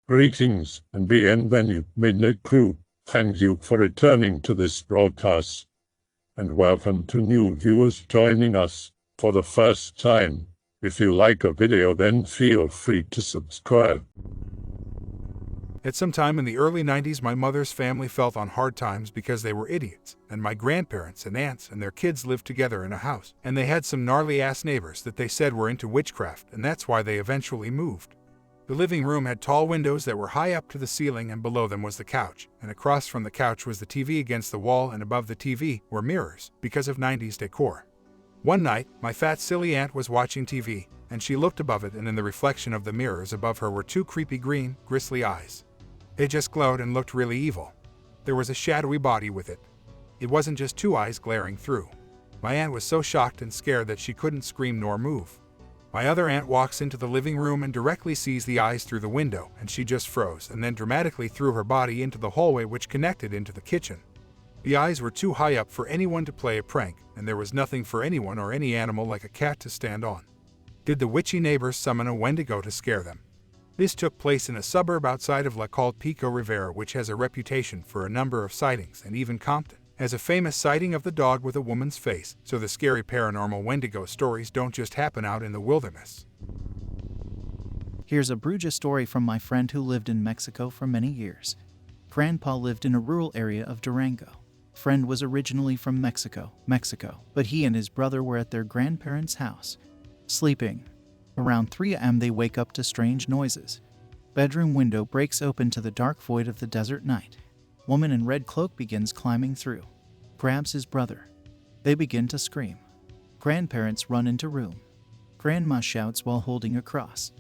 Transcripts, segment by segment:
Greetings and bienvenue, Midnight Crew. Thank you for returning to this broadcast. And welcome to new viewers joining us for the first time. If you like a video, then feel free to subscribe. At some time in the early 90s, my mother's family felt on hard times because they were idiots, and my grandparents and aunts and their kids lived together in a house, and they had some gnarly-ass neighbors that they said were into witchcraft, and that's why they eventually moved. The living room had tall windows that were high up to the ceiling, and below them was the couch, and across from the couch was the TV against the wall, and above the TV were mirrors, because of 90s decor. One night, my fat silly aunt was watching TV, and she looked above it, and in the reflection of the mirrors above her were two creepy green, grisly eyes. They just glowed and looked really evil. There was a shadowy body with it. It wasn't just two eyes glaring through. My aunt was so shocked and scared that she couldn't scream nor move. My other aunt walks into the living room and directly sees the eyes through the window, and she just froze and then dramatically threw her body into the hallway which connected into the kitchen. The eyes were too high up for anyone to play a prank, and there was nothing for anyone or any animal like a cat to stand on. Did the witchy neighbors summon a Wendigo to scare them? This took place in a suburb outside of La called Pico Rivera, which has a reputation for a number of sightings, and even Compton has a famous sighting of the dog with a woman's face, so the scary paranormal Wendigo stories don't just happen out in the wilderness. Here's a Bruja story from my friend who lived in Mexico for many years. Grandpa lived in a rural area of Durango. Friend was originally from Mexico, but he and his brother were at their grandparents' house, sleeping. Around 3 a.m. they wake up to strange noises. Bedroom window breaks open to the dark void of the desert night. Woman in red cloak begins climbing through. Grabs his brother. They begin to scream. Grandparents run into room. Grandma shouts while holding a cross.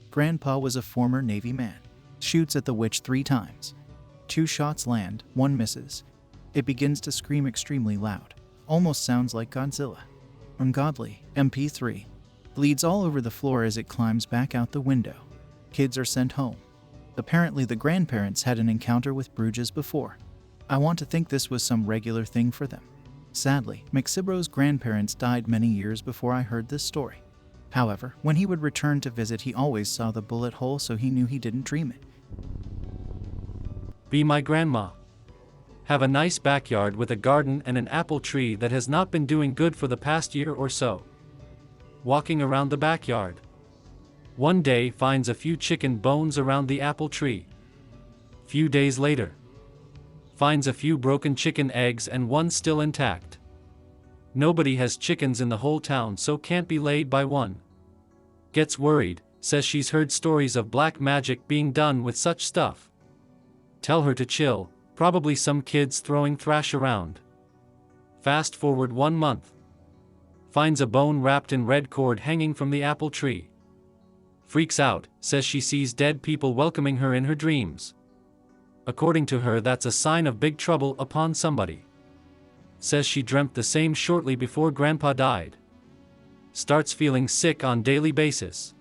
Grandpa was a former Navy man. Shoots at the witch 3 times. 2 shots land, 1 misses. It begins to scream extremely loud. Almost sounds like Godzilla. Ungodly, MP3. Bleeds all over the floor as it climbs back out the window. Kids are sent home. Apparently the grandparents had an encounter with Brujas before. I want to think this was some regular thing for them. Sadly, McSibro's grandparents died many years before I heard this story. However, when he would return to visit, he always saw the bullet hole, so he knew he didn't dream it. Be my grandma. Have a nice backyard with a garden and an apple tree that has not been doing good for the past year or so. Walking around the backyard. One day finds a few chicken bones around the apple tree. Few days later. Finds a few broken chicken eggs and one still intact. Nobody has chickens in the whole town, so can't be laid by one. Gets worried, says she's heard stories of black magic being done with such stuff. Tell her to chill, probably some kids throwing thrash around. Fast forward 1 month. Finds a bone wrapped in red cord hanging from the apple tree. Freaks out, says she sees dead people welcoming her in her dreams. According to her, that's a sign of big trouble upon somebody. Says she dreamt the same shortly before Grandpa died. Starts feeling sick on daily basis.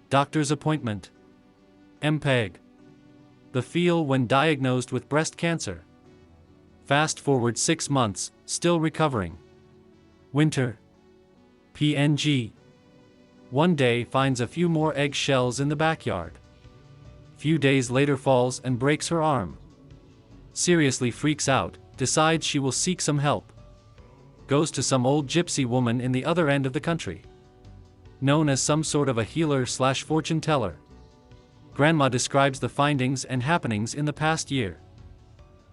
Doctor's appointment. MPEG. The feel when diagnosed with breast cancer. Fast forward 6 months, still recovering. Winter. PNG. One day finds a few more eggshells in the backyard. Few days later falls and breaks her arm. Seriously freaks out, decides she will seek some help. Goes to some old gypsy woman in the other end of the country. Known as some sort of a healer/fortune teller. Grandma describes the findings and happenings in the past year.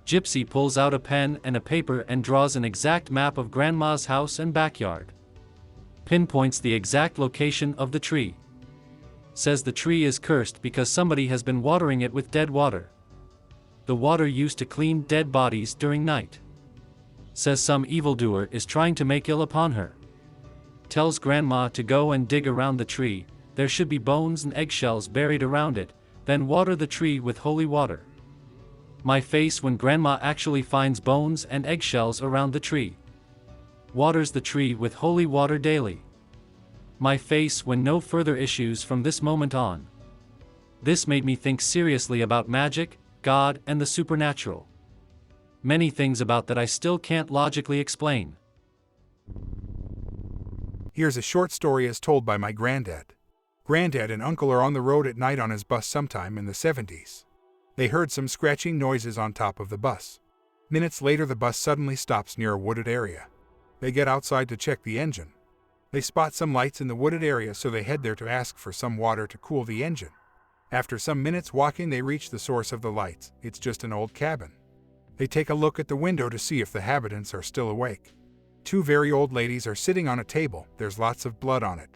Gypsy pulls out a pen and a paper and draws an exact map of Grandma's house and backyard. Pinpoints the exact location of the tree. Says the tree is cursed because somebody has been watering it with dead water. The water used to clean dead bodies during night. Says some evildoer is trying to make ill upon her. Tells Grandma to go and dig around the tree. There should be bones and eggshells buried around it, then water the tree with holy water. My face when Grandma actually finds bones and eggshells around the tree. Waters the tree with holy water daily. My face when no further issues from this moment on. This made me think seriously about magic, God, and the supernatural. Many things about that I still can't logically explain. Here's a short story as told by my granddad. Granddad and Uncle are on the road at night on his bus sometime in the 70s. They heard some scratching noises on top of the bus. Minutes later, the bus suddenly stops near a wooded area. They get outside to check the engine. They spot some lights in the wooded area, so they head there to ask for some water to cool the engine. After some minutes walking, they reach the source of the lights. It's just an old cabin. They take a look at the window to see if the inhabitants are still awake. Two very old ladies are sitting on a table. There's lots of blood on it.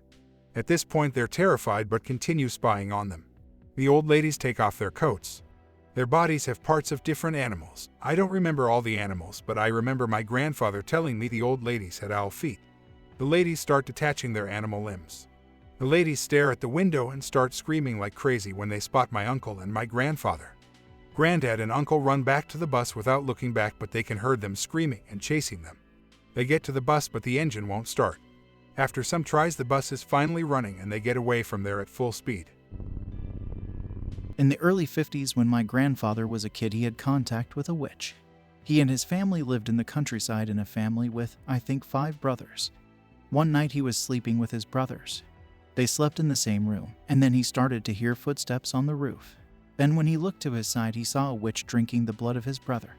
At this point, they're terrified but continue spying on them. The old ladies take off their coats. Their bodies have parts of different animals. I don't remember all the animals, but I remember my grandfather telling me the old ladies had owl feet. The ladies start detaching their animal limbs. The ladies stare at the window and start screaming like crazy when they spot my uncle and my grandfather. Granddad and Uncle run back to the bus without looking back, but they can hear them screaming and chasing them. They get to the bus, but the engine won't start. After some tries, the bus is finally running and they get away from there at full speed. In the early 50s, when my grandfather was a kid, he had contact with a witch. He and his family lived in the countryside in a family with, I think, 5 brothers. One night he was sleeping with his brothers. They slept in the same room, and then he started to hear footsteps on the roof. Then when he looked to his side, he saw a witch drinking the blood of his brother.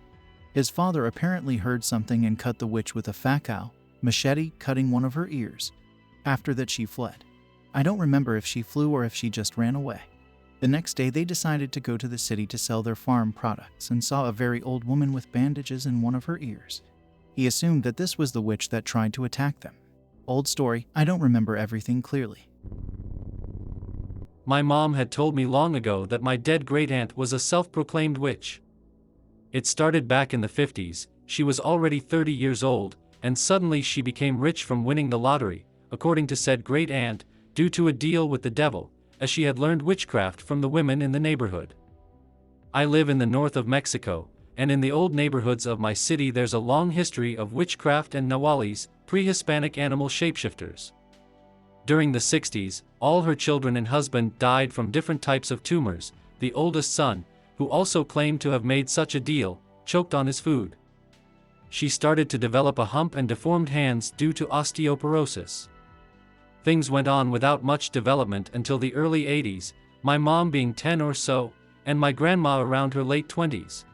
His father apparently heard something and cut the witch with a facao, machete, cutting one of her ears. After that, she fled. I don't remember if she flew or if she just ran away. The next day, they decided to go to the city to sell their farm products and saw a very old woman with bandages in one of her ears. He assumed that this was the witch that tried to attack them. Old story, I don't remember everything clearly. My mom had told me long ago that my dead great-aunt was a self-proclaimed witch. It started back in the 50s. She was already 30 years old, and suddenly she became rich from winning the lottery, according to said great-aunt, due to a deal with the devil, as she had learned witchcraft from the women in the neighborhood. I live in the north of Mexico, and in the old neighborhoods of my city there's a long history of witchcraft and nahuales, pre-Hispanic animal shapeshifters. During the 60s, all her children and husband died from different types of tumors. The oldest son, who also claimed to have made such a deal, choked on his food. She started to develop a hump and deformed hands due to osteoporosis. Things went on without much development until the early 80s, my mom being 10 or so, and my grandma around her late 20s.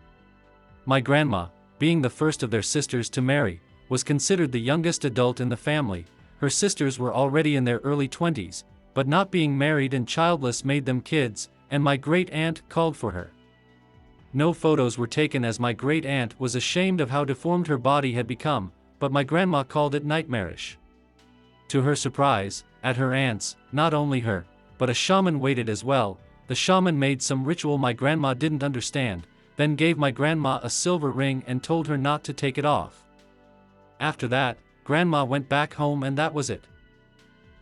My grandma, being the first of their sisters to marry, was considered the youngest adult in the family. Her sisters were already in their early 20s, but not being married and childless made them kids, and my great-aunt called for her. No photos were taken as my great-aunt was ashamed of how deformed her body had become, but my grandma called it nightmarish. To her surprise, at her aunt's, not only her, but a shaman waited as well. The shaman made some ritual my grandma didn't understand, then gave my grandma a silver ring and told her not to take it off. After that, Grandma went back home and that was it.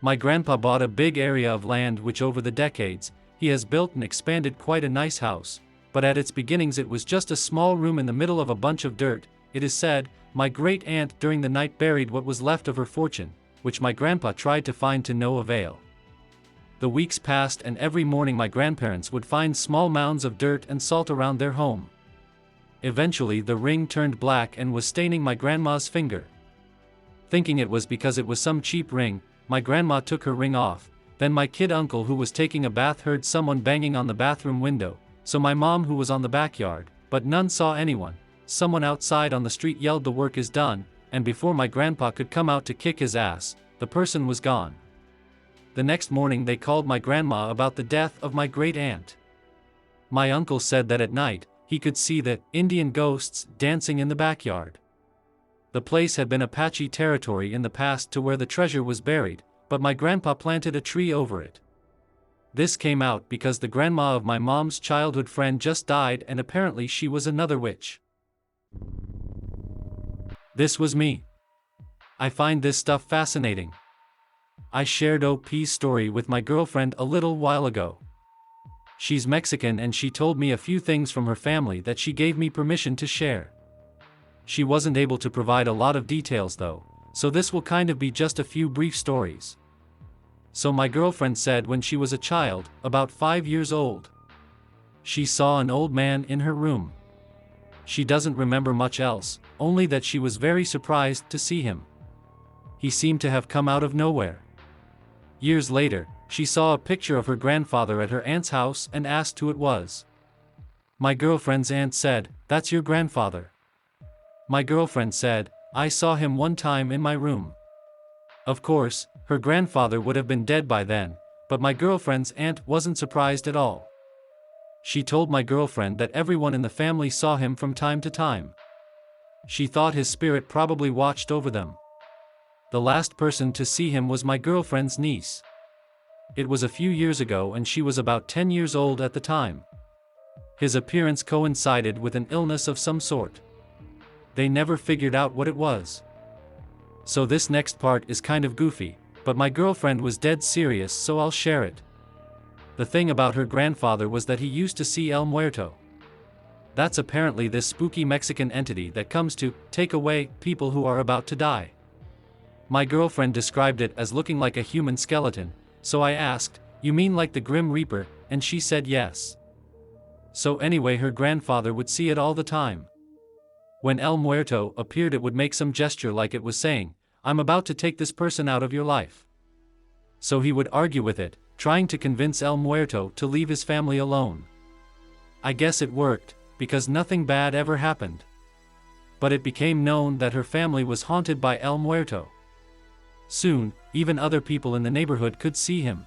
My grandpa bought a big area of land which over the decades, he has built and expanded quite a nice house, but at its beginnings it was just a small room in the middle of a bunch of dirt. It is said, my great-aunt during the night buried what was left of her fortune, which my grandpa tried to find to no avail. The weeks passed and every morning my grandparents would find small mounds of dirt and salt around their home. Eventually the ring turned black and was staining my grandma's finger. Thinking it was because it was some cheap ring, my grandma took her ring off. Then my kid uncle who was taking a bath heard someone banging on the bathroom window, so my mom who was on the backyard, but none saw anyone. Someone outside on the street yelled the work is done, and before my grandpa could come out to kick his ass, the person was gone. The next morning they called my grandma about the death of my great-aunt. My uncle said that at night, he could see the Indian ghosts dancing in the backyard. The place had been Apache territory in the past to where the treasure was buried, but my grandpa planted a tree over it. This came out because the grandma of my mom's childhood friend just died and apparently she was another witch. This was me. I find this stuff fascinating. I shared OP's story with my girlfriend a little while ago. She's Mexican and she told me a few things from her family that she gave me permission to share. She wasn't able to provide a lot of details though, so this will kind of be just a few brief stories. So my girlfriend said when she was a child, about 5 years old, she saw an old man in her room. She doesn't remember much else, only that she was very surprised to see him. He seemed to have come out of nowhere. Years later, She saw a picture of her grandfather at her aunt's house and asked who it was. My girlfriend's aunt said, "That's your grandfather." My girlfriend said, "I saw him one time in my room." Of course, her grandfather would have been dead by then, but my girlfriend's aunt wasn't surprised at all. She told my girlfriend that everyone in the family saw him from time to time. She thought his spirit probably watched over them. The last person to see him was my girlfriend's niece. It was a few years ago and she was about 10 years old at the time. His appearance coincided with an illness of some sort. They never figured out what it was. So this next part is kind of goofy, but my girlfriend was dead serious, so I'll share it. The thing about her grandfather was that he used to see El Muerto. That's apparently this spooky Mexican entity that comes to take away people who are about to die. My girlfriend described it as looking like a human skeleton, so I asked, "You mean like the Grim Reaper?" and she said yes. So anyway, her grandfather would see it all the time. When El Muerto appeared, it would make some gesture like it was saying, "I'm about to take this person out of your life." So he would argue with it, trying to convince El Muerto to leave his family alone. I guess it worked, because nothing bad ever happened. But it became known that her family was haunted by El Muerto. Soon, even other people in the neighborhood could see him.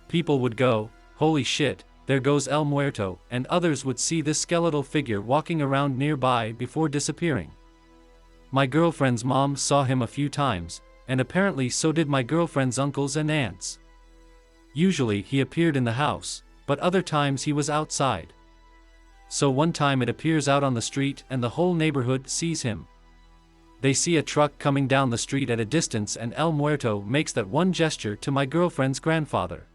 People would go, "Holy shit, there goes El Muerto," and others would see this skeletal figure walking around nearby before disappearing. My girlfriend's mom saw him a few times, and apparently so did my girlfriend's uncles and aunts. Usually he appeared in the house, but other times he was outside. So one time it appears out on the street and the whole neighborhood sees him. They see a truck coming down the street at a distance and El Muerto makes that one gesture to my girlfriend's grandfather.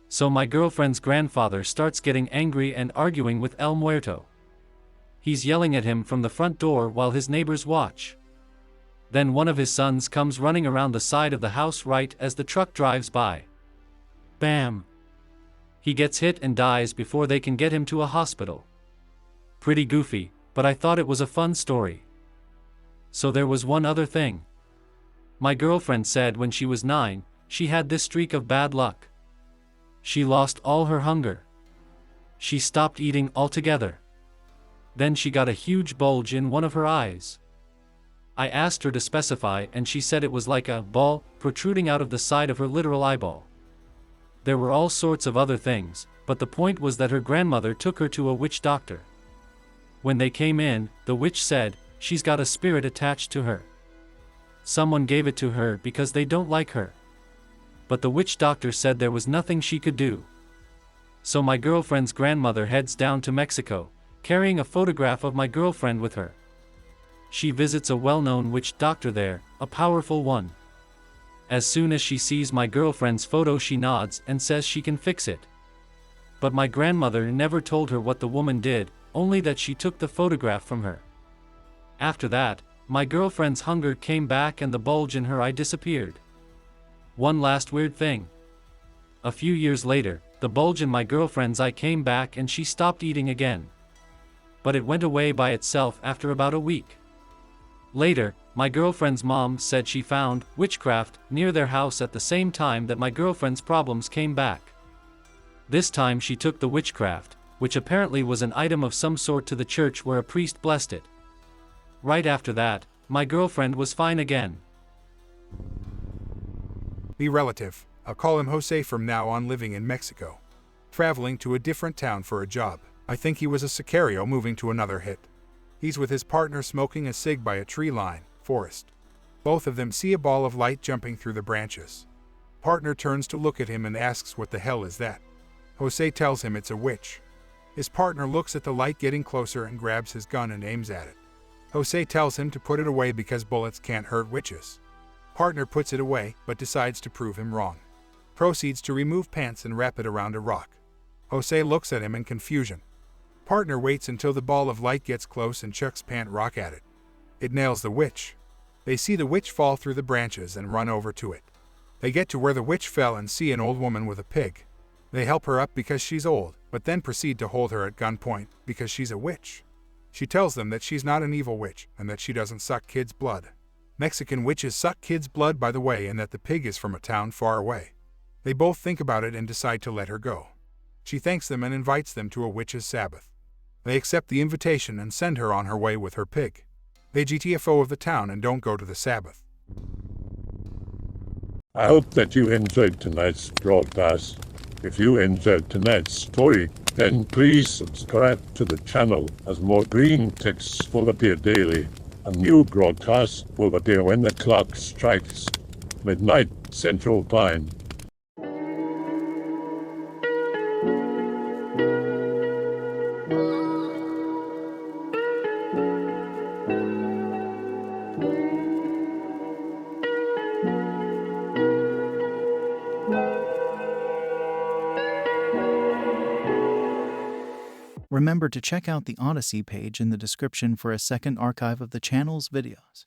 So my girlfriend's grandfather starts getting angry and arguing with El Muerto. He's yelling at him from the front door while his neighbors watch. Then one of his sons comes running around the side of the house right as the truck drives by. Bam! He gets hit and dies before they can get him to a hospital. Pretty goofy, but I thought it was a fun story. So there was one other thing. My girlfriend said when she was 9, she had this streak of bad luck. She lost all her hunger. She stopped eating altogether. Then she got a huge bulge in one of her eyes. I asked her to specify and she said it was like a ball protruding out of the side of her literal eyeball. There were all sorts of other things, but the point was that her grandmother took her to a witch doctor. When they came in, the witch said, "She's got a spirit attached to her. Someone gave it to her because they don't like her." But the witch doctor said there was nothing she could do. So my girlfriend's grandmother heads down to Mexico, carrying a photograph of my girlfriend with her. She visits a well-known witch doctor there, a powerful one. As soon as she sees my girlfriend's photo, she nods and says she can fix it. But my grandmother never told her what the woman did, only that she took the photograph from her. After that, my girlfriend's hunger came back and the bulge in her eye disappeared. One last weird thing. A few years later, the bulge in my girlfriend's eye came back and she stopped eating again. But it went away by itself after about a week. Later, my girlfriend's mom said she found witchcraft near their house at the same time that my girlfriend's problems came back. This time she took the witchcraft, which apparently was an item of some sort, to the church where a priest blessed it. Right after that, my girlfriend was fine again. The relative, I'll call him Jose from now on, living in Mexico. Traveling to a different town for a job. I think he was a sicario moving to another hit. He's with his partner smoking a cig by a tree line, forest. Both of them see a ball of light jumping through the branches. Partner turns to look at him and asks what the hell is that. Jose tells him it's a witch. His partner looks at the light getting closer and grabs his gun and aims at it. Jose tells him to put it away because bullets can't hurt witches. Partner puts it away, but decides to prove him wrong. Proceeds to remove pants and wrap it around a rock. Jose looks at him in confusion. Partner waits until the ball of light gets close and chucks pant rock at it. It nails the witch. They see the witch fall through the branches and run over to it. They get to where the witch fell and see an old woman with a pig. They help her up because she's old, but then proceed to hold her at gunpoint because she's a witch. She tells them that she's not an evil witch and that she doesn't suck kids' blood. Mexican witches suck kids' blood, by the way, and that the pig is from a town far away. They both think about it and decide to let her go. She thanks them and invites them to a witch's Sabbath. They accept the invitation and send her on her way with her pig. They GTFO of the town and don't go to the Sabbath. I hope that you enjoyed tonight's broadcast. If you enjoyed tonight's story, then please subscribe to the channel as more green texts will appear daily. A new broadcast will appear when the clock strikes midnight Central Time. Remember to check out the Odyssey page in the description for a second archive of the channel's videos.